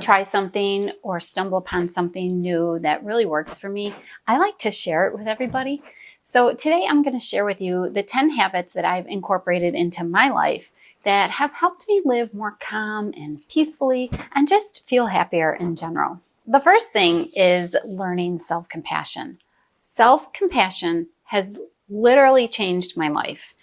try something or stumble upon something new that really works for me, I like to share it with everybody. So today I'm going to share with you the 10 habits that I've incorporated into my life that have helped me live more calm and peacefully and just feel happier in general. The first thing is learning self-compassion. Self-compassion has literally changed my life.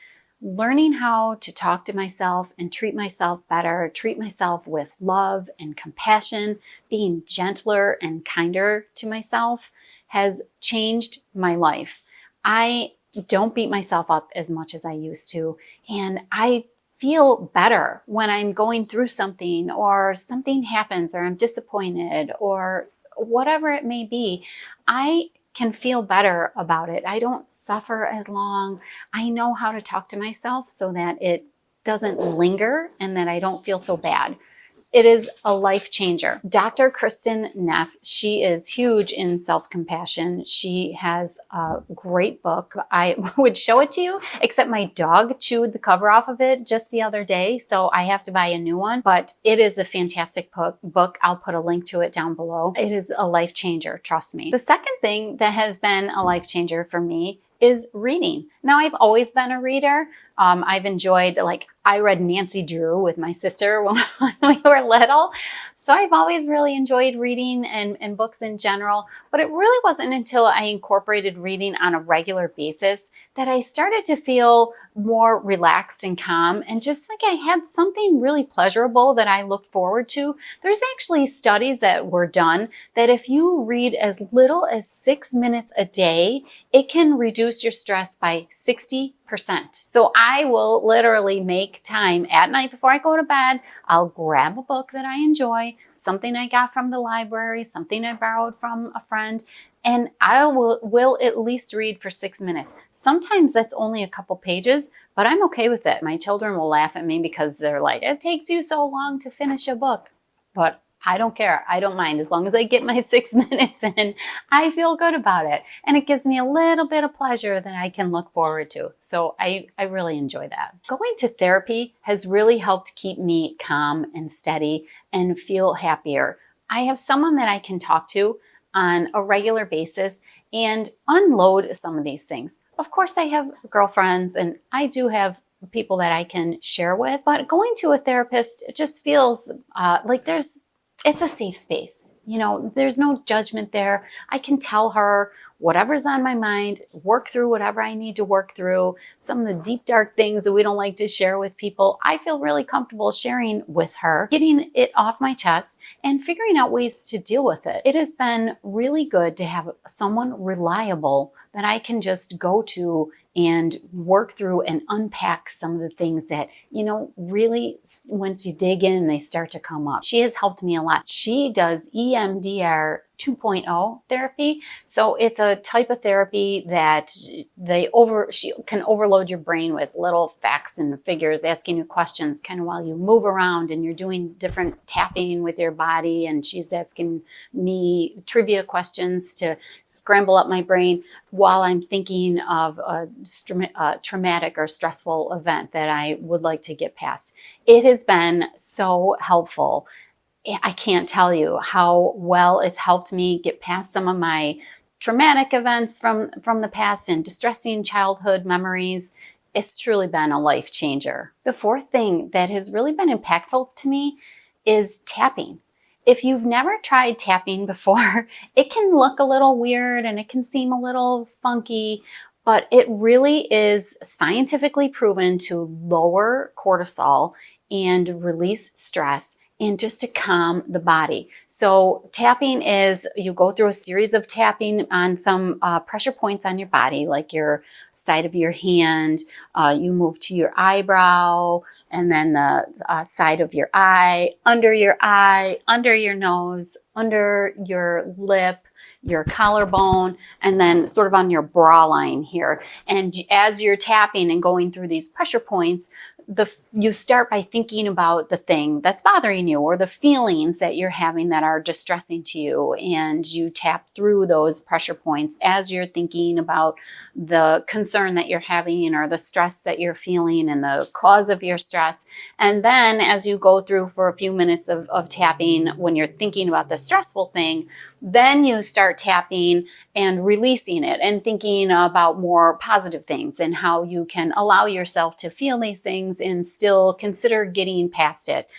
Learning how to talk to myself and treat myself better, treat myself with love and compassion, being gentler and kinder to myself has changed my life. I don't beat myself up as much as I used to, and I feel better when I'm going through something or something happens or I'm disappointed or whatever it may be. I can feel better about it. I don't suffer as long. I know how to talk to myself so that it doesn't linger and that I don't feel so bad. It is a life changer. Dr. Kristen Neff, she is huge in self-compassion. She has a great book. I would show it to you, except my dog chewed the cover off of it just the other day, so I have to buy a new one. But it is a fantastic book. I'll put a link to it down below. It is a life changer, trust me. The second thing that has been a life changer for me is reading. Now, I've always been a reader. I've enjoyed, I read Nancy Drew with my sister when we were little. So I've always really enjoyed reading and books in general. But it really wasn't until I incorporated reading on a regular basis that I started to feel more relaxed and calm and just like I had something really pleasurable that I looked forward to. There's actually studies that were done that if you read as little as 6 minutes a day, it can reduce your stress by 60%. So I will literally make time at night before I go to bed. I'll grab a book that I enjoy, something I got from the library, something I borrowed from a friend, and I will at least read for 6 minutes. Sometimes that's only a couple pages, but I'm okay with it. My children will laugh at me because they're like, it takes you so long to finish a book. But I don't care. I don't mind. As long as I get my 6 minutes in, I feel good about it. And it gives me a little bit of pleasure that I can look forward to. So I really enjoy that. Going to therapy has really helped keep me calm and steady and feel happier. I have someone that I can talk to on a regular basis and unload some of these things. Of course, I have girlfriends and I do have people that I can share with, but going to a therapist, it just feels like it's a safe space. You know, there's no judgment there. I can tell her whatever's on my mind, work through whatever I need to work through. Some of the deep, dark things that we don't like to share with people, I feel really comfortable sharing with her, getting it off my chest and figuring out ways to deal with it. It has been really good to have someone reliable that I can just go to and work through and unpack some of the things that, really once you dig in, they start to come up. She has helped me a lot. She does EMDR 2.0 therapy. So it's a type of therapy that she can overload your brain with little facts and figures, asking you questions kind of while you move around and you're doing different tapping with your body. And she's asking me trivia questions to scramble up my brain while I'm thinking of a traumatic or stressful event that I would like to get past. It has been so helpful. I can't tell you how well it's helped me get past some of my traumatic events from the past and distressing childhood memories. It's truly been a life changer. The fourth thing that has really been impactful to me is tapping. If you've never tried tapping before, it can look a little weird and it can seem a little funky, but it really is scientifically proven to lower cortisol and release stress and just to calm the body. So tapping is, you go through a series of tapping on some pressure points on your body, like your side of your hand, you move to your eyebrow, and then the side of your eye, under your nose, under your lip, your collarbone, and then sort of on your bra line here. And as you're tapping and going through these pressure points, you start by thinking about the thing that's bothering you or the feelings that you're having that are distressing to you, and you tap through those pressure points as you're thinking about the concern that you're having or the stress that you're feeling and the cause of your stress. And then as you go through for a few minutes of tapping when you're thinking about the stressful thing, then you start tapping and releasing it and thinking about more positive things and how you can allow yourself to feel these things and still consider getting past it.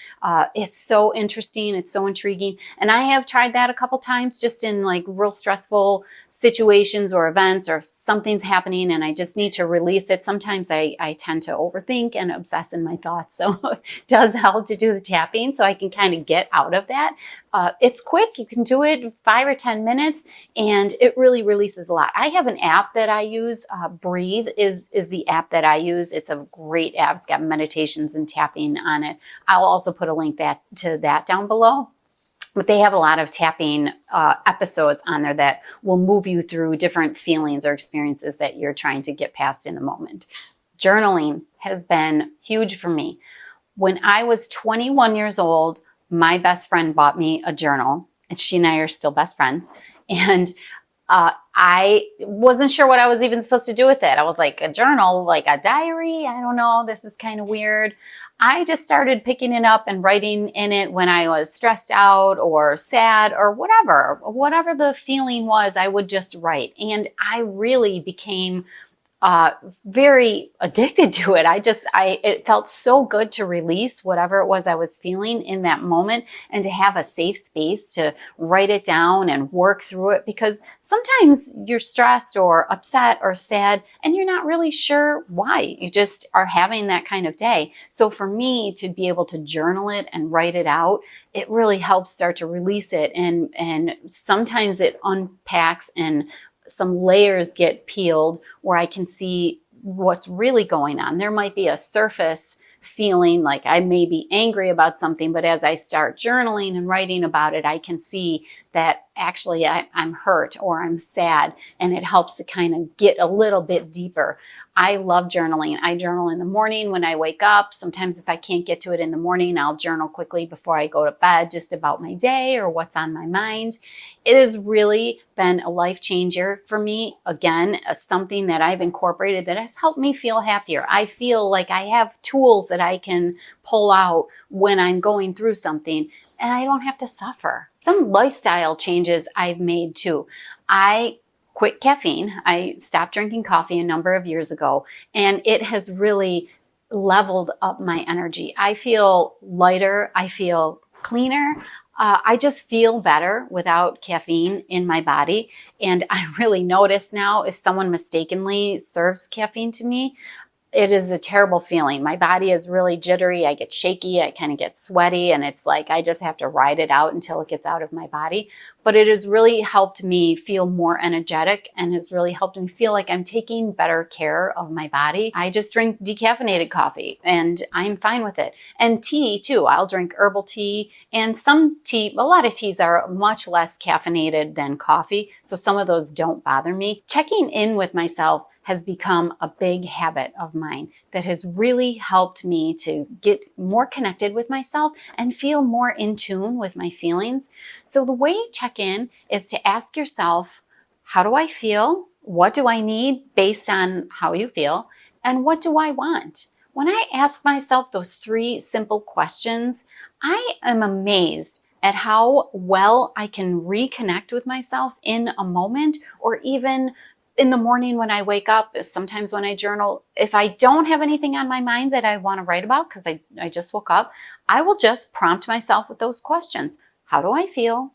It's so interesting. It's so intriguing. And I have tried that a couple times just in like real stressful situations or events, or something's happening and I just need to release it. Sometimes I tend to overthink and obsess in my thoughts. So it does help to do the tapping so I can kind of get out of that. It's quick. You can do it 5 or 10 minutes and it really releases a lot. I have an app that I use. Breethe is the app that I use. It's a great app. It's got meditations and tapping on it. I'll also put a link to that down below. But they have a lot of tapping episodes on there that will move you through different feelings or experiences that you're trying to get past in the moment. Journaling has been huge for me. When I was 21 years old, my best friend bought me a journal, and she and I are still best friends. And I wasn't sure what I was even supposed to do with it. I was like, a journal, like a diary? I don't know. This is kind of weird. I just started picking it up and writing in it when I was stressed out or sad or whatever the feeling was, I would just write. And I really became very addicted to it. It felt so good to release whatever it was I was feeling in that moment and to have a safe space to write it down and work through it, because sometimes you're stressed or upset or sad and you're not really sure why. You just are having that kind of day. So for me to be able to journal it and write it out, it really helps start to release it. And sometimes it unpacks and some layers get peeled where I can see what's really going on. There might be a surface feeling like I may be angry about something, but as I start journaling and writing about it, I can see that actually I'm hurt or I'm sad, and it helps to kind of get a little bit deeper. I love journaling. I journal in the morning when I wake up. Sometimes if I can't get to it in the morning, I'll journal quickly before I go to bed, just about my day or what's on my mind. It has really been a life changer for me. Again, something that I've incorporated that has helped me feel happier. I feel like I have tools that I can pull out when I'm going through something, and I don't have to suffer. Some lifestyle changes I've made too. I quit caffeine. I stopped drinking coffee a number of years ago, and it has really leveled up my energy. I feel lighter. I feel cleaner. I just feel better without caffeine in my body. And I really notice now if someone mistakenly serves caffeine to me, it is a terrible feeling. My body is really jittery. I get shaky. I kind of get sweaty, and it's like I just have to ride it out until it gets out of my body. But it has really helped me feel more energetic and has really helped me feel like I'm taking better care of my body. I just drink decaffeinated coffee and I'm fine with it. And tea too. I'll drink herbal tea, and some tea, a lot of teas are much less caffeinated than coffee. So some of those don't bother me. Checking in with myself has become a big habit of mine that has really helped me to get more connected with myself and feel more in tune with my feelings. So the way you check in is to ask yourself, how do I feel? What do I need based on how you feel? And what do I want? When I ask myself those 3 simple questions, I am amazed at how well I can reconnect with myself in a moment, or even in the morning when I wake up. Sometimes when I journal, if I don't have anything on my mind that I want to write about because I just woke up, I will just prompt myself with those questions. How do I feel?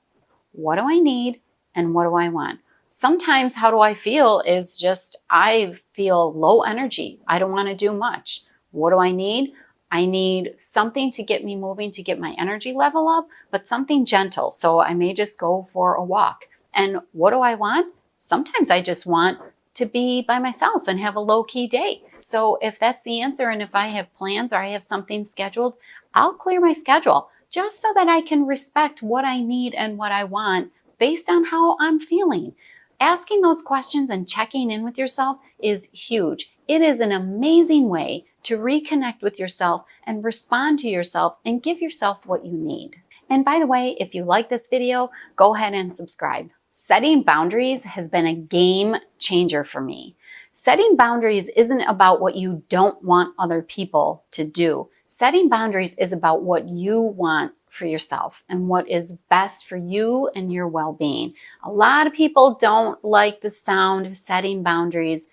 What do I need? And what do I want? Sometimes how do I feel is just I feel low energy. I don't want to do much. What do I need? I need something to get me moving, to get my energy level up, but something gentle. So I may just go for a walk. And what do I want? Sometimes I just want to be by myself and have a low-key day. So if that's the answer, and if I have plans or I have something scheduled, I'll clear my schedule just so that I can respect what I need and what I want based on how I'm feeling. asking those questions and checking in with yourself is huge. It is an amazing way to reconnect with yourself and respond to yourself and give yourself what you need. And by the way, if you like this video, go ahead and subscribe. Setting boundaries has been a game changer for me. Setting boundaries isn't about what you don't want other people to do. Setting boundaries is about what you want for yourself and what is best for you and your well-being. A lot of people don't like the sound of setting boundaries.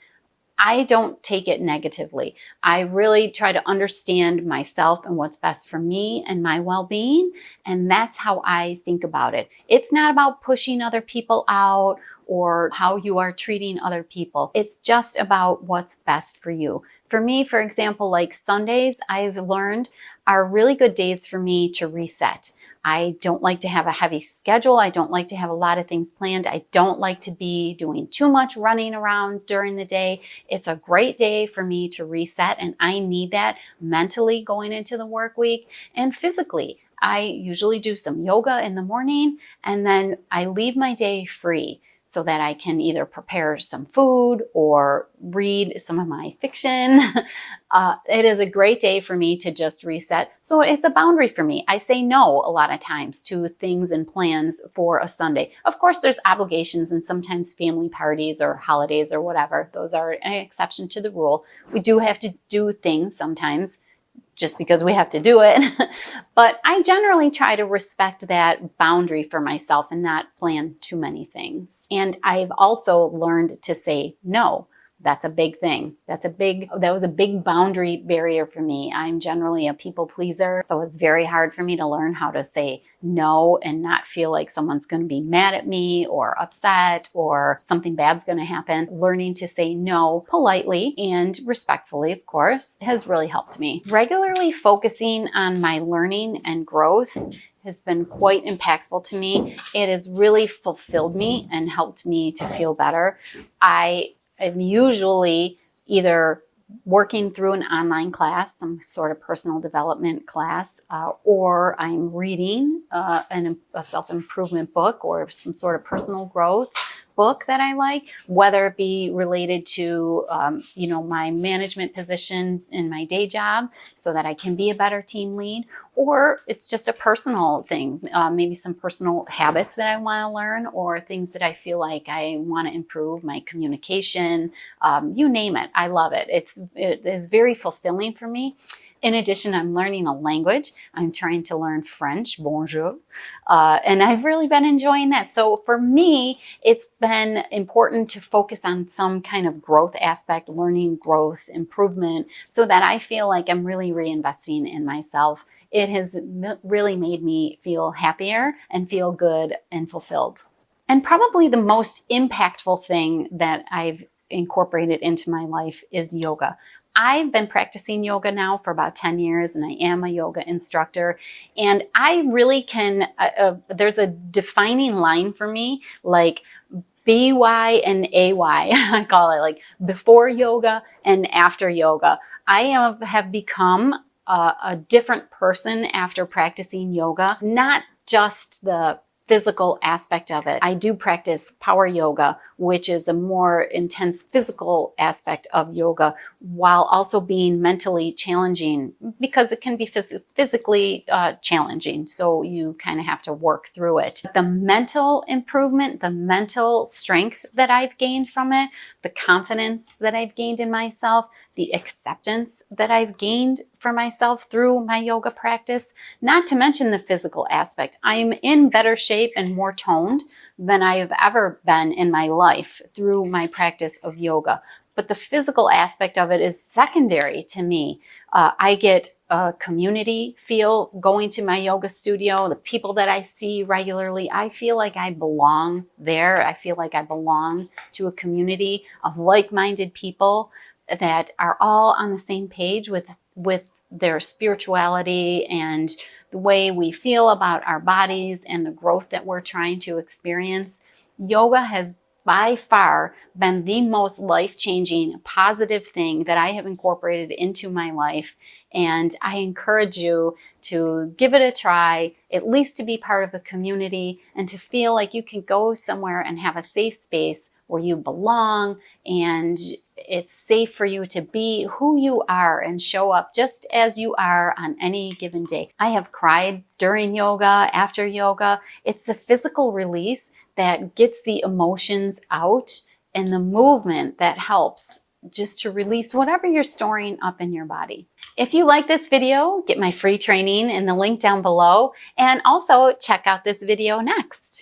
I don't take it negatively. I really try to understand myself and what's best for me and my well-being, and that's how I think about it. It's not about pushing other people out or how you are treating other people. It's just about what's best for you. For me, for example, like Sundays, I've learned are really good days for me to reset. I don't like to have a heavy schedule. I don't like to have a lot of things planned. I don't like to be doing too much running around during the day. It's a great day for me to reset, and I need that mentally going into the work week and physically. I usually do some yoga in the morning, and then I leave my day free so that I can either prepare some food or read some of my fiction. It is a great day for me to just reset. So it's a boundary for me. I say no a lot of times to things and plans for a Sunday. Of course, there's obligations and sometimes family parties or holidays or whatever. Those are an exception to the rule. We do have to do things sometimes just because we have to do it. But I generally try to respect that boundary for myself and not plan too many things. And I've also learned to say no. That's a big thing. That was a big boundary barrier for me. I'm generally a people pleaser, so it's very hard for me to learn how to say no and not feel like someone's going to be mad at me or upset or something bad's going to happen. Learning to say no politely and respectfully, of course, has really helped me. Regularly focusing on my learning and growth has been quite impactful to me. It has really fulfilled me and helped me to feel better. I'm usually either working through an online class, some sort of personal development class, or I'm reading a self-improvement book or some sort of personal growth book that I like, whether it be related to, my management position in my day job so that I can be a better team lead, or it's just a personal thing, maybe some personal habits that I want to learn or things that I feel like I want to improve, my communication, you name it. I love it. It is very fulfilling for me. In addition, I'm learning a language. I'm trying to learn French, bonjour, and I've really been enjoying that. So for me, it's been important to focus on some kind of growth aspect, learning, growth, improvement, so that I feel like I'm really reinvesting in myself. It has really made me feel happier and feel good and fulfilled. And probably the most impactful thing that I've incorporated into my life is yoga. I've been practicing yoga now for about 10 years and I am a yoga instructor, and I really can, there's a defining line for me, like BY and AY, I call it, like before yoga and after yoga. I have become a different person after practicing yoga, not just the physical aspect of it. I do practice power yoga, which is a more intense physical aspect of yoga, while also being mentally challenging because it can be physically challenging. So you kind of have to work through it. The mental improvement, the mental strength that I've gained from it, the confidence that I've gained in myself, the acceptance that I've gained for myself through my yoga practice, not to mention the physical aspect. I am in better shape and more toned than I have ever been in my life through my practice of yoga. But the physical aspect of it is secondary to me. I get a community feel going to my yoga studio. The people that I see regularly, I feel like I belong there. I feel like I belong to a community of like-minded people that are all on the same page with their spirituality and the way we feel about our bodies and the growth that we're trying to experience. Yoga has by far been the most life-changing, positive thing that I have incorporated into my life. And I encourage you to give it a try, at least to be part of a community and to feel like you can go somewhere and have a safe space where you belong, and it's safe for you to be who you are and show up just as you are on any given day. I have cried during yoga, after yoga. It's the physical release that gets the emotions out, and the movement that helps just to release whatever you're storing up in your body. If you like this video, get my free training in the link down below, and also check out this video next.